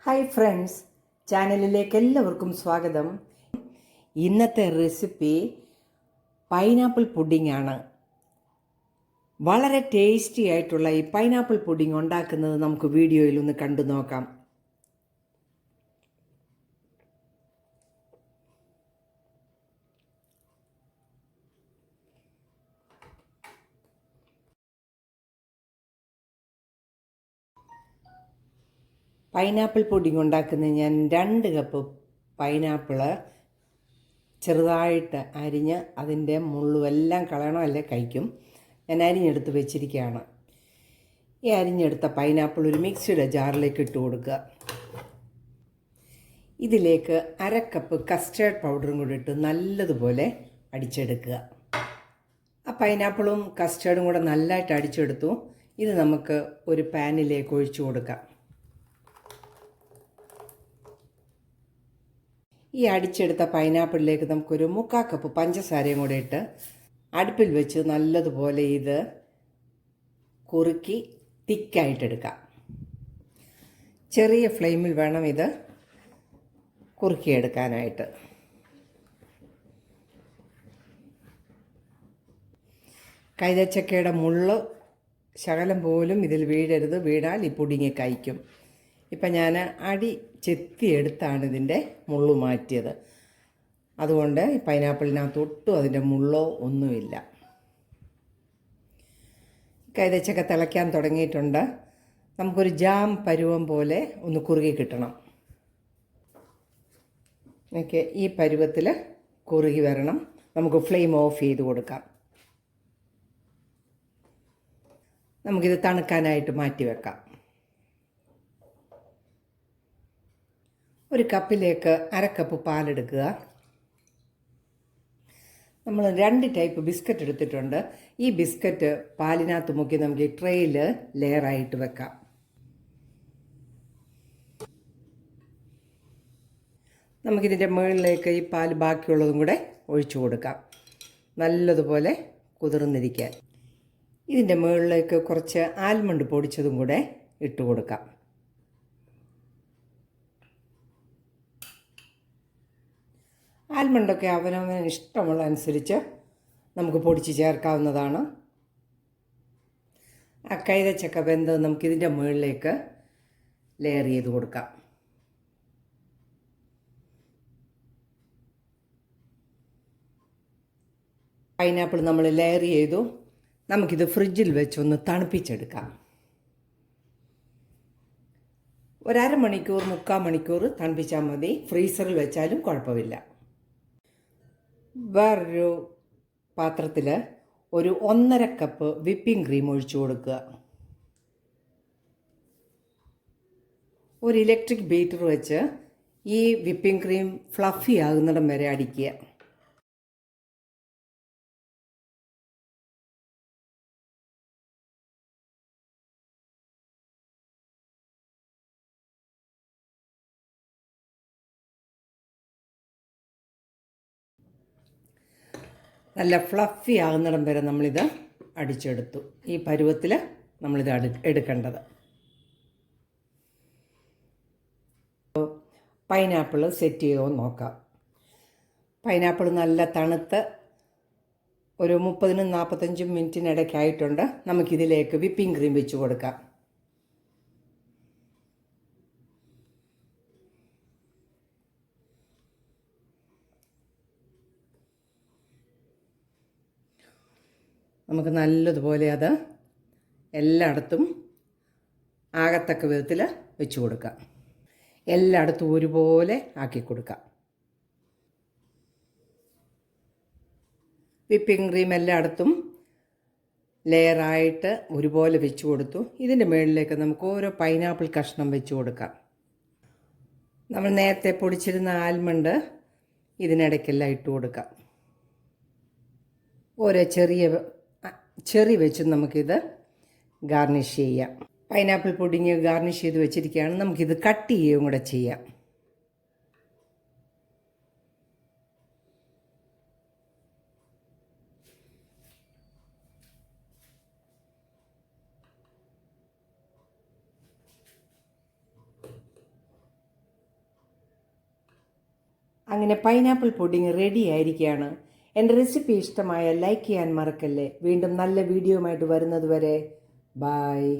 Hi friends, ചാനലിലേക്ക് എല്ലാവർക്കും സ്വാഗതം. ഇന്നത്തെ റെസിപ്പി പൈനാപ്പിൾ പുഡിംഗ് ആണ്. വളരെ ടേസ്റ്റി ആയിട്ടുള്ള ഈ പൈനാപ്പിൾ പുഡിംഗ് ഉണ്ടാക്കുന്നത് നമുക്ക് വീഡിയോയിൽ ഒന്ന് കണ്ടു നോക്കാം. പൈനാപ്പിൾ പുഡിംഗ് ഉണ്ടാക്കുന്നത് ഞാൻ 2 കപ്പ് പൈനാപ്പിള് ചെറുതായിട്ട് അരിഞ്ഞ് അതിൻ്റെ മുള്ളുമെല്ലാം കളയണം, അല്ലേ കഴിക്കും. ഞാൻ അരിഞ്ഞെടുത്ത് വെച്ചിരിക്കുകയാണ്. ഈ അരിഞ്ഞെടുത്ത പൈനാപ്പിൾ ഒരു മിക്സിയുടെ ജാറിലേക്ക് ഇട്ട് കൊടുക്കുക. ഇതിലേക്ക് 1/2 കപ്പ് കസ്റ്റേർഡ് പൗഡറും കൂടി ഇട്ട് നല്ലതുപോലെ അടിച്ചെടുക്കുക. ആ പൈനാപ്പിളും കസ്റ്റേർഡും കൂടെ നല്ലതായിട്ട് അടിച്ചെടുത്തു. ഇത് നമുക്ക് ഒരു പാനിലേക്ക് ഒഴിച്ചു കൊടുക്കാം. ഈ അടിച്ചെടുത്ത പൈനാപ്പിളിലേക്ക് നമുക്കൊരു 3/4 കപ്പ് പഞ്ചസാരയും കൂടെ ഇട്ട് അടുപ്പിൽ വെച്ച് നല്ലതുപോലെ ഇത് കുറുക്കി തിക്കായിട്ടെടുക്കാം. ചെറിയ ഫ്ലെയിമിൽ വേണം ഇത് കുറുക്കിയെടുക്കാനായിട്ട്. കൈതച്ചക്കയുടെ മുള്ള് ശകലം പോലും ഇതിൽ വീഴരുത്. വീണാൽ ഈ പുഡിങ് കഴിക്കും. ഇപ്പം ഞാൻ അടി ചെത്തിയെടുത്താണ് ഇതിൻ്റെ മുള്ളു മാറ്റിയത്. അതുകൊണ്ട് പൈനാപ്പിളിനകത്ത് ഒട്ടും അതിൻ്റെ മുള്ളോ ഒന്നുമില്ല. കൈതച്ചക്ക തിളയ്ക്കാൻ തുടങ്ങിയിട്ടുണ്ട്. നമുക്കൊരു ജാം പരുവം പോലെ ഒന്ന് കുറുകി കിട്ടണം. ഓക്കെ, ഈ പരുവത്തിൽ കുറുകി വരണം. നമുക്ക് ഫ്ലെയിം ഓഫ് ചെയ്ത് കൊടുക്കാം. നമുക്കിത് തണുക്കാനായിട്ട് മാറ്റി വെക്കാം. ഒരു കപ്പിലേക്ക് 1/2 കപ്പ് പാലെടുക്കുക. നമ്മൾ 2 ടൈപ്പ് ബിസ്ക്കറ്റ് എടുത്തിട്ടുണ്ട്. ഈ ബിസ്ക്കറ്റ് പാലിനകത്ത് മുക്കി നമുക്ക് ഈ ട്രേയിൽ ലെയറായിട്ട് വെക്കാം. നമുക്കിതിൻ്റെ മുകളിലേക്ക് ഈ പാൽ ബാക്കിയുള്ളതും കൂടെ ഒഴിച്ചു കൊടുക്കാം, നല്ലതുപോലെ കുതിർന്നിരിക്കാൻ. ഇതിൻ്റെ മുകളിലേക്ക് കുറച്ച് ആൽമണ്ട് പൊടിച്ചതും കൂടെ ഇട്ട് കൊടുക്കാം. ആൽമണ്ടൊക്കെ അവനവന് ഇഷ്ടമുള്ള അനുസരിച്ച് നമുക്ക് പൊടിച്ച് ചേർക്കാവുന്നതാണ്. ആ കൈതച്ചക്ക വെന്ത് നമുക്കിതിൻ്റെ മുകളിലേക്ക് ലെയർ ചെയ്ത് കൊടുക്കാം. പൈനാപ്പിൾ നമ്മൾ ലെയർ ചെയ്തു. നമുക്കിത് ഫ്രിഡ്ജിൽ വെച്ചൊന്ന് തണുപ്പിച്ചെടുക്കാം. 1/2 മണിക്കൂർ 3/4 മണിക്കൂർ തണുപ്പിച്ചാൽ മതി. ഫ്രീസറിൽ വെച്ചാലും കുഴപ്പമില്ല. വേറൊരു പാത്രത്തിൽ ഒരു 1.5 കപ്പ് വിപ്പിംഗ് ക്രീം ഒഴിച്ചു കൊടുക്കുക. ഒരു ഇലക്ട്രിക് ബീറ്റർ വെച്ച് ഈ വിപ്പിംഗ് ക്രീം ഫ്ലഫി ആകുന്നിടം വരെ അടിക്കുക. നല്ല ഫ്ലഫി ആകുന്നിടം വരെ നമ്മളിത് അടിച്ചെടുത്തു. ഈ പരുവത്തിൽ നമ്മളിത് എടുക്കേണ്ടത്. പൈനാപ്പിൾ സെറ്റ് ചെയ്തോ നോക്കാം. പൈനാപ്പിൾ നല്ല തണുത്ത് ഒരു 30-45 മിനിറ്റിനിടയ്ക്കായിട്ടുണ്ട്. നമുക്കിതിലേക്ക് വിപ്പിംഗ് ക്രീം വെച്ച് കൊടുക്കാം. നമുക്ക് നല്ലതുപോലെ അത് എല്ലായിടത്തും ആകത്തക്ക വിധത്തിൽ വെച്ച് കൊടുക്കാം. എല്ലായിടത്തും ഒരുപോലെ ആക്കി കൊടുക്കാം. വിപ്പിംഗ് ക്രീം എല്ലായിടത്തും ലെയറായിട്ട് ഒരുപോലെ വെച്ച് കൊടുത്തു. ഇതിൻ്റെ മുകളിലേക്ക് നമുക്ക് ഓരോ പൈനാപ്പിൾ കഷ്ണം വെച്ച് കൊടുക്കാം. നമ്മൾ നേരത്തെ പൊടിച്ചിരുന്ന ആൽമണ്ട് ഇതിനിടയ്ക്കെല്ലാം ഇട്ട് കൊടുക്കാം. ഓരോ ചെറി വെച്ച് നമുക്കിത് ഗാർണിഷ് ചെയ്യാം. പൈനാപ്പിൾ പുഡിങ് ഗാർണിഷ് ചെയ്ത് വെച്ചിരിക്കുകയാണ്. നമുക്കിത് കട്ട് ചെയ്യുകയും കൂടെ ചെയ്യാം. അങ്ങനെ പൈനാപ്പിൾ പുഡിംഗ് റെഡി ആയിരിക്കുകയാണ്. എൻ്റെ റെസിപ്പി ഇഷ്ടമായ ലൈക്ക് ചെയ്യാൻ മറക്കല്ലേ. വീണ്ടും നല്ല വീഡിയോയുമായിട്ട് വരുന്നത് വരെ ബായ്.